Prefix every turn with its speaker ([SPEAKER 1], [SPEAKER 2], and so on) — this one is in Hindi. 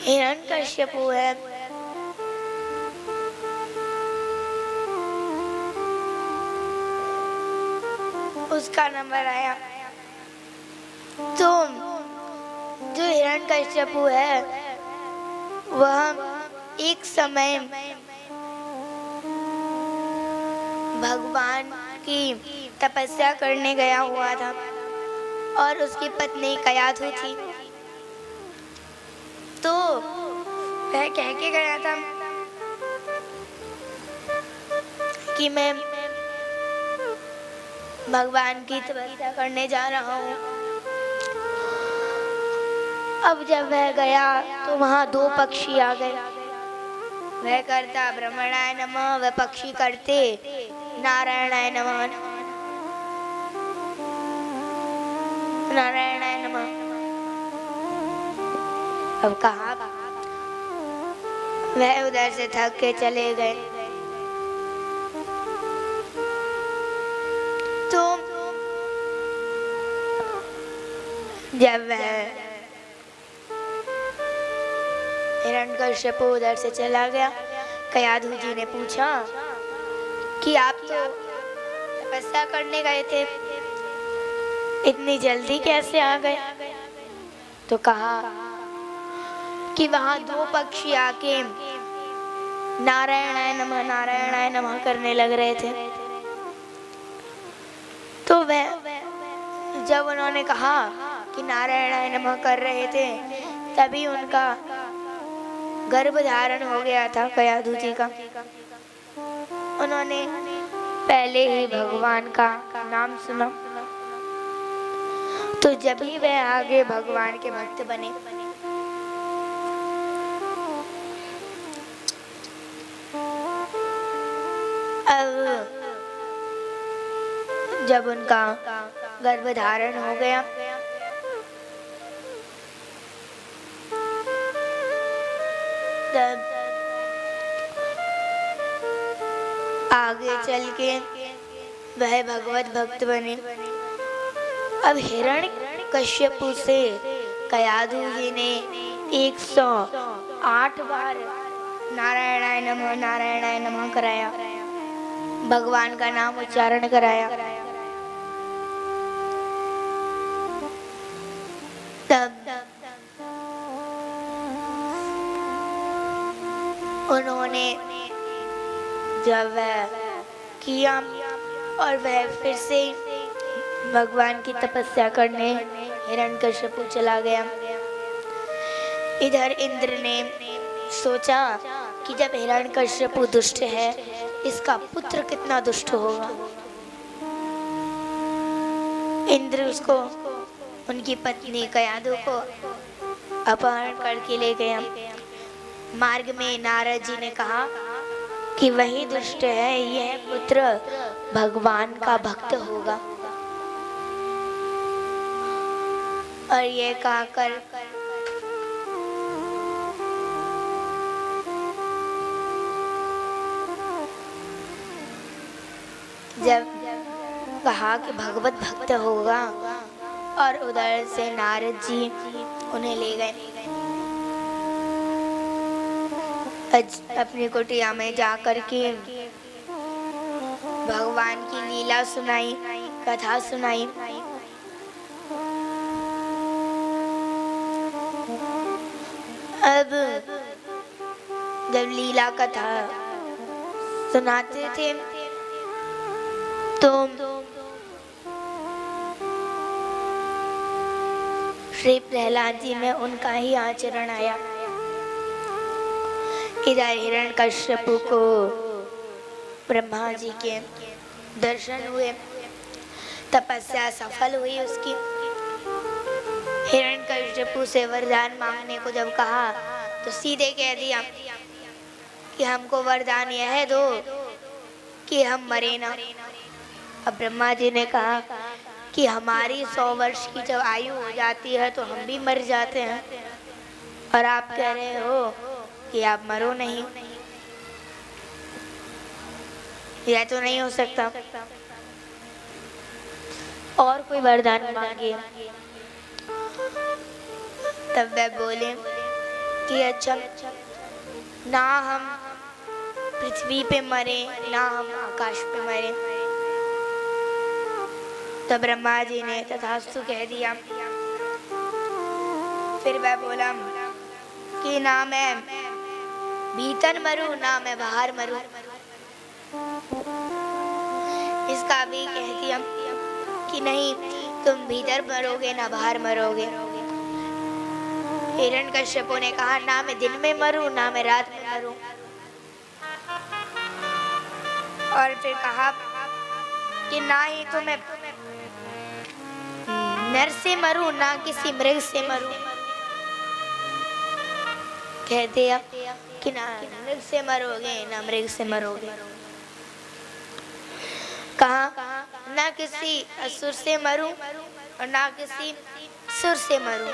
[SPEAKER 1] हिरण्यकश्यपु है, उसका नंबर आया। तो जो हिरण्यकश्यपु है वह एक समय भगवान की तपस्या करने गया हुआ था और उसकी पत्नी कयाधु थी। तो वह कह के गया था कि मैं भगवान की तपस्या करने जा रहा हूँ। अब जब वह गया तो वहाँ दो पक्षी आ गए। वह करता ब्रह्मणाय नमः, वह पक्षी करते नारायणाय नमः, नारायणाय नमः। अब कहा वह उधर से थक के चले गए। तो जब वह हिरण्यकश्यप उधर से चला गया, कयाधु जी ने पूछा कि आप तो तपस्या करने गए थे, इतनी जल्दी कैसे आ गए? तो कहा कि वहां दो पक्षी आके नारायणाय नमः करने लग रहे थे। तो वह जब उन्होंने कहा कि नारायणाय नमः कर रहे थे, तभी उनका गर्भ धारण हो गया था कयाधु जी का। उन्होंने पहले ही भगवान का नाम सुना, तो जब ही वह आगे भगवान के भक्त बने। अब जब उनका गर्भ धारण हो गया, तब आगे चल के वह भगवत भक्त बने। अब हिरण्यकश्यपु से कयाधु जी ने 108 बार नारायणाय नमः कराया, भगवान का नाम उच्चारण कराया। तब उन्होंने जब वह किया और वह फिर से भगवान की तपस्या करने हिरण्यकश्यपु चला गया। इधर इंद्र ने सोचा कि जब हिरण्यकश्यपु दुष्ट है, इसका पुत्र कितना दुष्ट होगा। इंद्र उसको, उनकी पत्नी कयाधु को अपहरण करके ले गया। मार्ग में नारद जी ने कहा कि वही दुष्ट है, यह पुत्र भगवान का भक्त होगा। और ये कहकर जब कहा कि भगवत भक्त होगा, और उधर से नारद जी उन्हें ले गए। अपनी कुटिया में जाकर के भगवान की लीला सुनाई, कथा सुनाई। अब जब लीला कथा सुनाते थे तो श्री प्रहलाद जी में उनका ही आचरण आया। इधर हिरण्यकश्यपु को ब्रह्मा जी के दर्शन हुए, तपस्या सफल हुई उसकी। हिरण्यकश्यपु से वरदान मांगने को जब कहा तो सीधे कह दिया कि हमको वरदान यह दो कि हम मरे ना। अब ब्रह्मा जी ने कहा कि हमारी 100 वर्ष की जब आयु हो जाती है तो हम भी मर जाते हैं, और आप कह रहे हो कि आप मरो नहीं, यह तो नहीं हो सकता। और कोई वरदान मांगिए। तब वह बोले कि अच्छा ना हम पृथ्वी पे मरे ना हम आकाश पे मरे। तो ब्रह्मा जी ने तथास्तु कह दिया। फिर वह बोला कि ना मैं भीतर मरूं ना मैं बाहर मरूं। इसका भी कह दिया कि नहीं, तुम भीतर मरोगे ना बाहर मरोगे। हिरण्यकश्यप ने कहा ना मैं दिन में मरूं ना मैं रात में मरूं। और फिर कहा कि ना ही तो मैं नर से मरूं ना किसी मृग से मरूं। कह दिया कि ना मृग से मरोगे ना मृग से मरोगे। कहा ना किसी असुर से मरूं और ना किसी सुर से मरूं।